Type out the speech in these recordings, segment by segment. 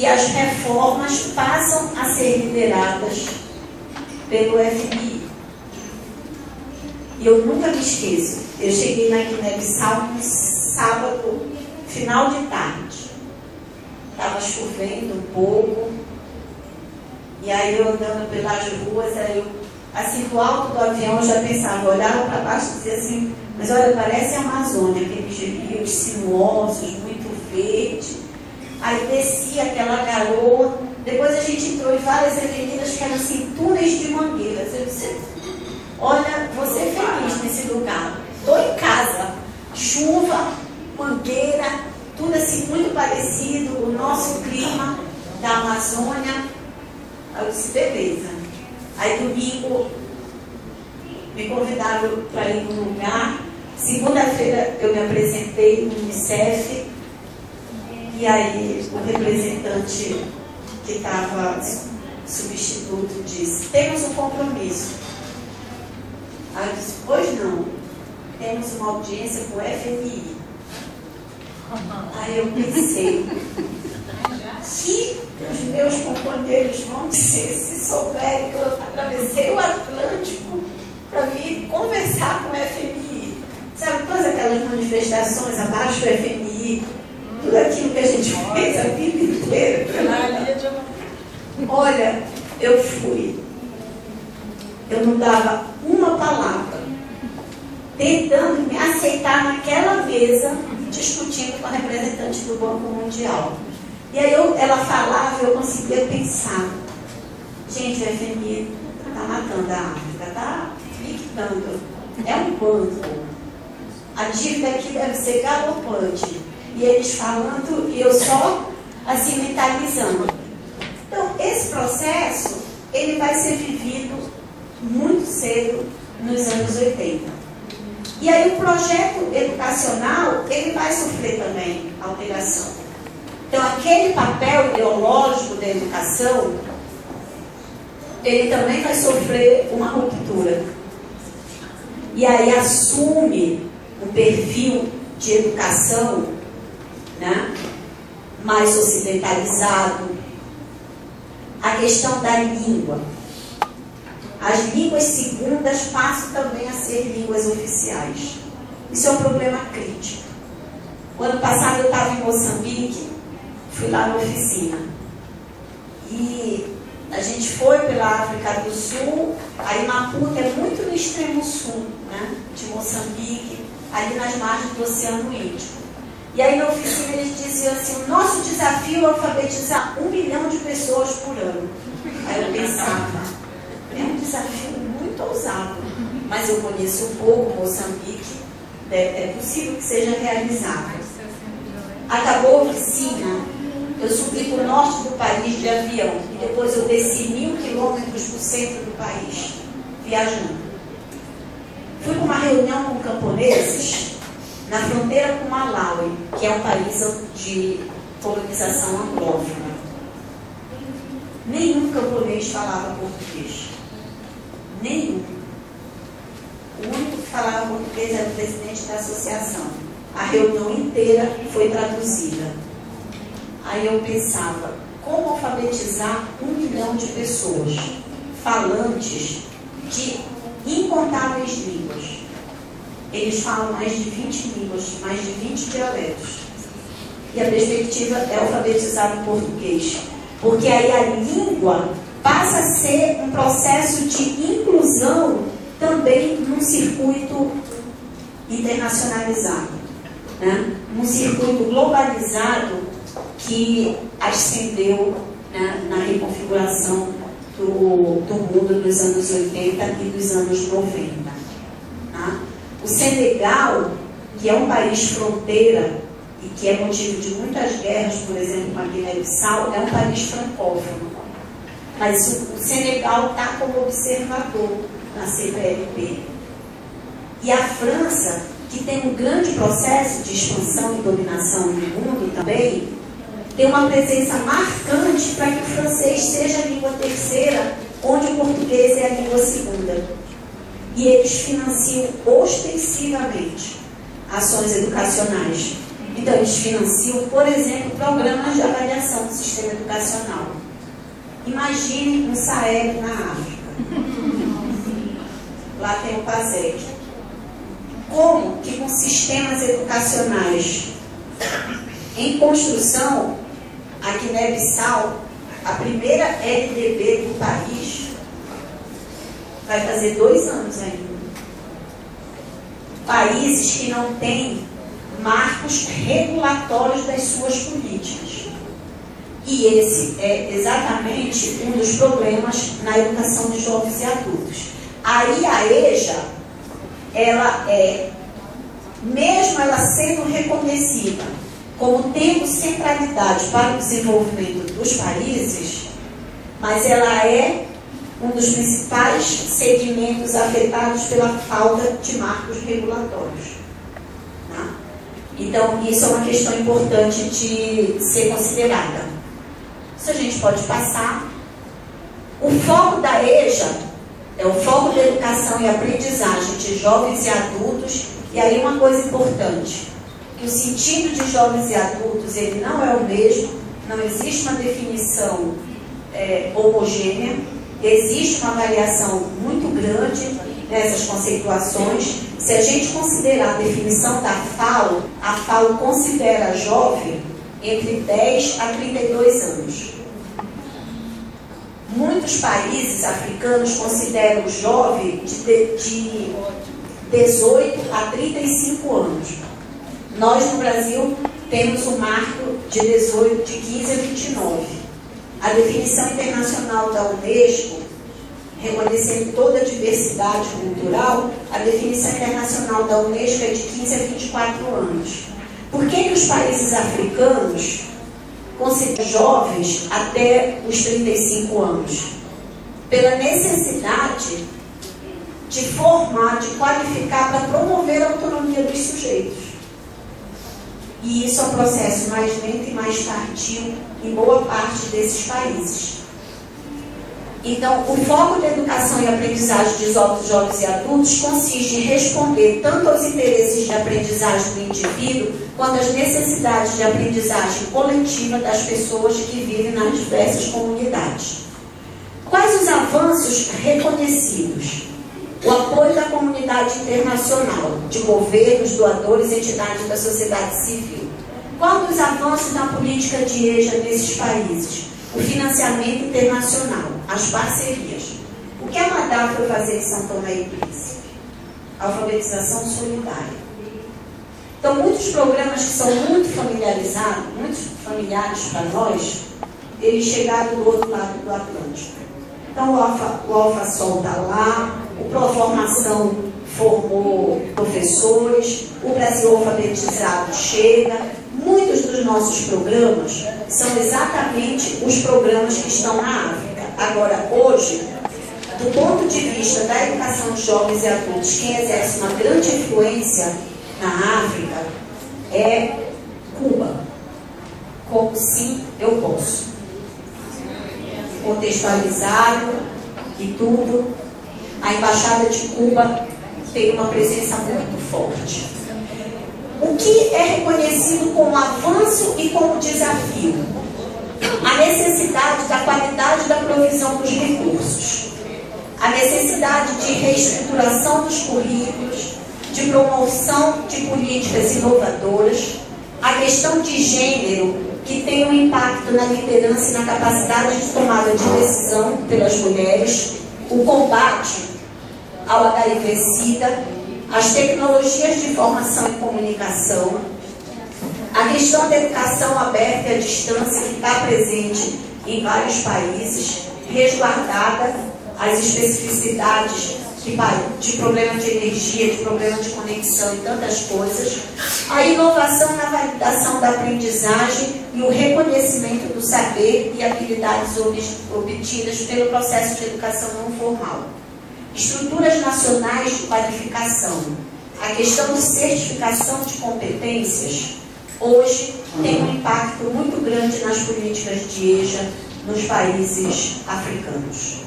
e as reformas passam a ser lideradas pelo FMI. E eu nunca me esqueço, eu cheguei na Guiné-Bissau no sábado, final de tarde. Estava chovendo um pouco, e aí eu andando pelas ruas, aí eu, assim, do alto do avião eu já pensava, olhava para baixo e dizia assim, mas olha, parece a Amazônia, aqueles rios sinuosos, muito verde. Aí descia aquela garoa, depois a gente entrou em várias avenidas que eram assim, túneis de mangueiras. Eu disse, olha, você é feliz nesse lugar. Estou em casa, chuva, mangueira, tudo assim muito parecido, o nosso clima da Amazônia. Aí eu disse, beleza. Aí domingo me convidaram para ir num lugar. Segunda-feira eu me apresentei no Unicef. E aí o representante que estava substituto disse, temos um compromisso. Aí eu disse, pois não, temos uma audiência com o FMI. Aí eu pensei, que os meus companheiros vão dizer se souberem que eu atravessei o Atlântico para vir conversar com o FMI. Sabe, todas aquelas manifestações, abaixo do FMI, tudo aquilo que a gente fez a vida inteira. Olha, eu fui. Eu não dava uma palavra, tentando me aceitar naquela mesa, discutindo com a representante do Banco Mundial. E aí ela falava, eu conseguia pensar. Gente, o FMI está matando a África, está liquidando. É um banco. A dívida aqui deve ser galopante. E eles falando e eu só assim mentalizando. Então, esse processo, ele vai ser vivido muito cedo nos anos 80. E aí o projeto educacional, ele vai sofrer também alteração. Então, aquele papel ideológico da educação, ele também vai sofrer uma ruptura. E aí assume um perfil de educação, né, mais ocidentalizado. A questão da língua. As línguas segundas passam também a ser línguas oficiais. Isso é um problema crítico. O ano passado eu estava em Moçambique, fui lá na oficina. E a gente foi pela África do Sul, aí Maputo é muito no extremo sul, né, de Moçambique, ali nas margens do Oceano Índico. E aí na oficina eles diziam assim, o nosso desafio é alfabetizar 1 milhão de pessoas por ano. Aí eu pensava, é um desafio muito ousado, mas eu conheço um pouco Moçambique, é possível que seja realizado. Acabou a oficina, eu subi para o norte do país de avião, e depois eu desci 1000 quilômetros do centro do país, viajando. Fui para uma reunião com camponeses, na fronteira com Malawi, que é um país de colonização anglófona. Nenhum camponês falava português. Nenhum. O único que falava português era o presidente da associação. A reunião inteira foi traduzida. Aí eu pensava, como alfabetizar 1 milhão de pessoas falantes de incontáveis línguas? Eles falam mais de 20 línguas, mais de 20 dialetos. E a perspectiva é alfabetizar o português. Porque aí a língua passa a ser um processo de inclusão também num circuito internacionalizado, né? Num circuito globalizado que ascendeu, né, na reconfiguração do mundo dos anos 80 e dos anos 90. Tá? O Senegal, que é um país fronteira e que é motivo de muitas guerras, por exemplo, com a Guiné-Bissau, é um país francófono. Mas o Senegal está como observador na CPLP. E a França, que tem um grande processo de expansão e dominação no mundo também, tem uma presença marcante para que o francês seja a língua terceira, onde o português é a língua segunda. E eles financiam ostensivamente ações educacionais. Então, eles financiam, por exemplo, programas de avaliação do sistema educacional. Imagine um Sahel na África. Lá tem o PASEC. Como que com sistemas educacionais em construção, a Guiné-Bissau, a primeira LDB do país, vai fazer 2 anos ainda. Países que não têm marcos regulatórios das suas políticas. E esse é exatamente um dos problemas na educação de jovens e adultos. Aí a EJA, ela é, mesmo ela sendo reconhecida como tendo centralidade para o desenvolvimento dos países, mas ela é um dos principais segmentos afetados pela falta de marcos regulatórios. Tá? Então, isso é uma questão importante de ser considerada. Isso a gente pode passar. O foco da EJA é o foco da educação e aprendizagem de jovens e adultos. E aí uma coisa importante, que o sentido de jovens e adultos ele não é o mesmo, não existe uma definição homogênea, existe uma variação muito grande nessas conceituações. Se a gente considerar a definição da FAO, a FAO considera jovem entre 10 a 32 anos. Muitos países africanos consideram jovem de 18 a 35 anos. Nós, no Brasil, temos um marco de 15 a 29. A definição internacional da Unesco, reconhecendo toda a diversidade cultural, a definição internacional da Unesco é de 15 a 24 anos. Por que os países africanos consideram jovens até os 35 anos? Pela necessidade de formar, de qualificar para promover a autonomia dos sujeitos. E isso é um processo mais lento e mais tardio em boa parte desses países. Então, o foco da educação e aprendizagem de jovens e adultos consiste em responder tanto aos interesses de aprendizagem do indivíduo, quanto às necessidades de aprendizagem coletiva das pessoas que vivem nas diversas comunidades. Quais os avanços reconhecidos? O apoio da comunidade internacional, de governos, doadores e entidades da sociedade civil. Qual dos avanços na política de EJA nesses países? O financiamento internacional, as parcerias. O que a Madá foi fazer em São Tomé e Príncipe? Alfabetização solidária. Então, muitos programas que são muito familiarizados, muito familiares para nós, eles chegaram do outro lado do Atlântico. Então, o AlfaSol está lá, o Proformação formou professores, o Brasil Alfabetizado chega. Muitos dos nossos programas são exatamente os programas que estão na África. Agora, hoje, do ponto de vista da educação de jovens e adultos, quem exerce uma grande influência na África é Cuba. Como sim, eu posso. Contextualizado e tudo, a Embaixada de Cuba tem uma presença muito forte. O que é reconhecido como avanço e como desafio? A necessidade da qualidade da provisão dos recursos, a necessidade de reestruturação dos currículos, de promoção de políticas inovadoras, a questão de gênero, que tem um impacto na liderança e na capacidade de tomada de decisão pelas mulheres, o combate ao HIV-Sida, as tecnologias de informação e comunicação, a questão da educação aberta e à distância, que está presente em vários países, resguardada as especificidades de problema de energia, de problema de conexão e tantas coisas, a inovação na validação da aprendizagem e o reconhecimento do saber e habilidades obtidas pelo processo de educação não formal. Estruturas nacionais de qualificação. A questão de certificação de competências, hoje, tem um impacto muito grande nas políticas de EJA nos países africanos.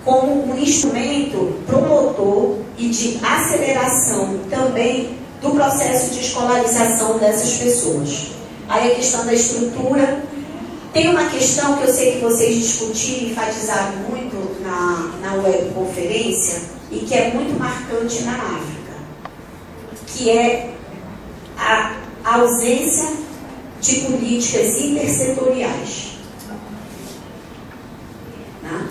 Como um instrumento promotor e de aceleração também do processo de escolarização dessas pessoas. Aí a questão da estrutura. Tem uma questão que eu sei que vocês discutiram e enfatizaram muito na webconferência e que é muito marcante na África, que é a ausência de políticas intersetoriais. Né?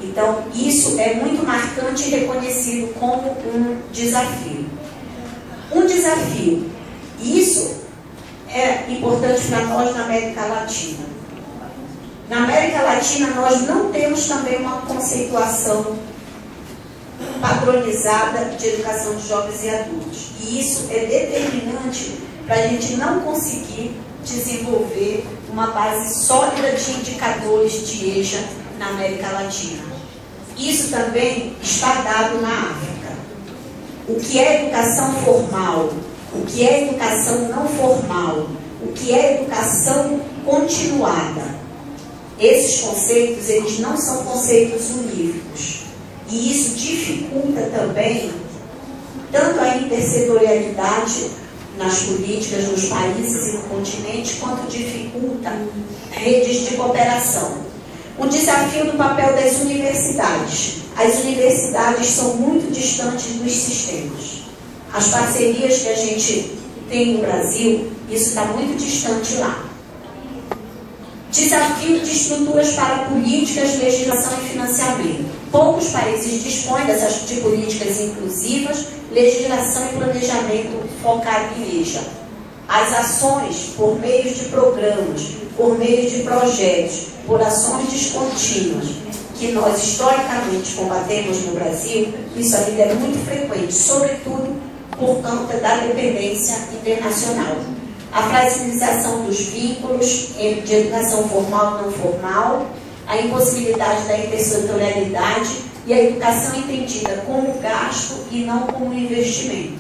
Então, isso é muito marcante e reconhecido como um desafio. Um desafio. Isso é importante para nós na América Latina. Na América Latina, nós não temos também uma conceituação padronizada de educação de jovens e adultos. E isso é determinante para a gente não conseguir desenvolver uma base sólida de indicadores de EJA na América Latina. Isso também está dado na África. O que é educação formal, o que é educação não formal, o que é educação continuada. Esses conceitos, eles não são conceitos unívocos. E isso dificulta também tanto a intersetorialidade nas políticas, nos países e no continente, quanto dificulta redes de cooperação. O desafio do papel das universidades. As universidades são muito distantes dos sistemas. As parcerias que a gente tem no Brasil, isso está muito distante lá. Desafio de estruturas para políticas, legislação e financiamento. Poucos países dispõem de políticas inclusivas, legislação e planejamento focado em EJA. As ações, por meio de programas, por meio de projetos, por ações descontínuas, que nós historicamente combatemos no Brasil, isso ainda é muito frequente, sobretudo por conta da dependência internacional. A fragilização dos vínculos de educação formal e não formal, a impossibilidade da intersetorialidade e a educação entendida como gasto e não como investimento,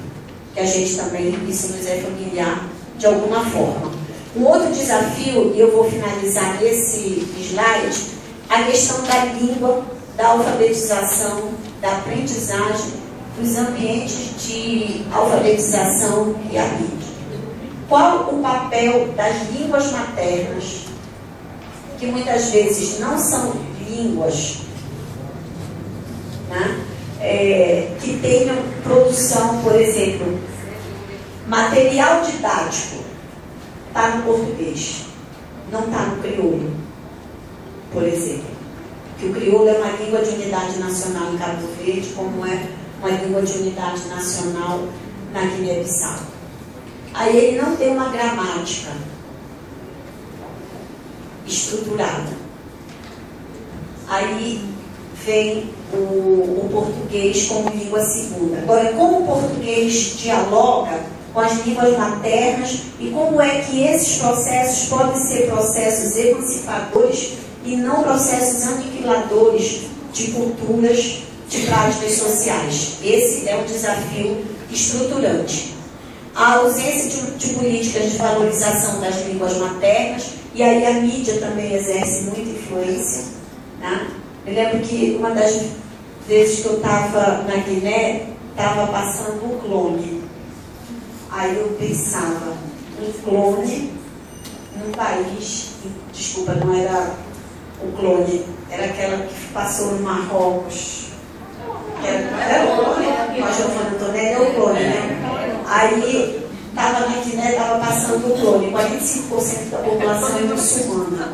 que a gente também, isso nos é familiar de alguma forma. Um outro desafio, e eu vou finalizar nesse slide, a questão da língua, da alfabetização, da aprendizagem, dos ambientes de alfabetização e a mídia. Qual o papel das línguas maternas, que muitas vezes não são línguas, né, que tenham produção, por exemplo, material didático, está no português, não está no crioulo, por exemplo. Que o crioulo é uma língua de unidade nacional em Cabo Verde, como é uma língua de unidade nacional na Guiné-Bissau. Aí ele não tem uma gramática estruturada. Aí vem o português como língua segunda. Agora, como o português dialoga com as línguas maternas e como é que esses processos podem ser processos emancipadores e não processos aniquiladores de culturas, de práticas sociais. Esse é um desafio estruturante. A ausência de políticas de valorização das línguas maternas, e aí a mídia também exerce muita influência. Né? Eu lembro que uma das vezes que eu estava na Guiné, estava passando um clone. Aí eu pensava, um clone num país, desculpa, não era o clone, era aquela que passou no Marrocos. Era o clone, mas eu falei, Antonelli é o clone, né? Aí, estava na Guiné, estava passando o clone, 45% da população é muçulmana.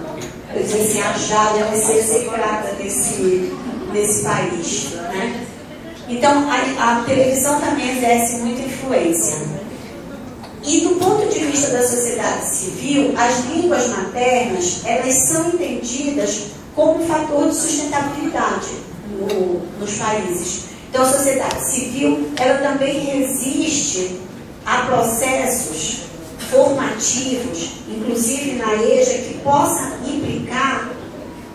Eu disse assim, a Jade vai ser execrada nesse país. Né? Então, a televisão também exerce muita influência. E do ponto de vista da sociedade civil, as línguas maternas, elas são entendidas como um fator de sustentabilidade nos países. Então, a sociedade civil, ela também resiste a processos formativos, inclusive na EJA, que possa implicar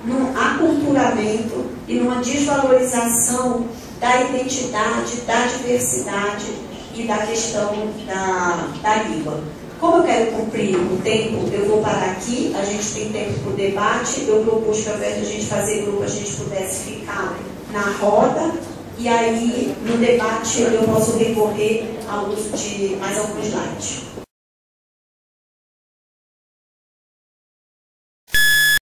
num aculturamento e numa desvalorização da identidade, da diversidade e da questão da língua. Como eu quero cumprir o tempo, eu vou parar aqui, a gente tem tempo para o debate, eu propus que ao invés de a gente fazer grupo, a gente pudesse ficar na roda, e aí no debate eu posso recorrer ao uso de mais alguns slides.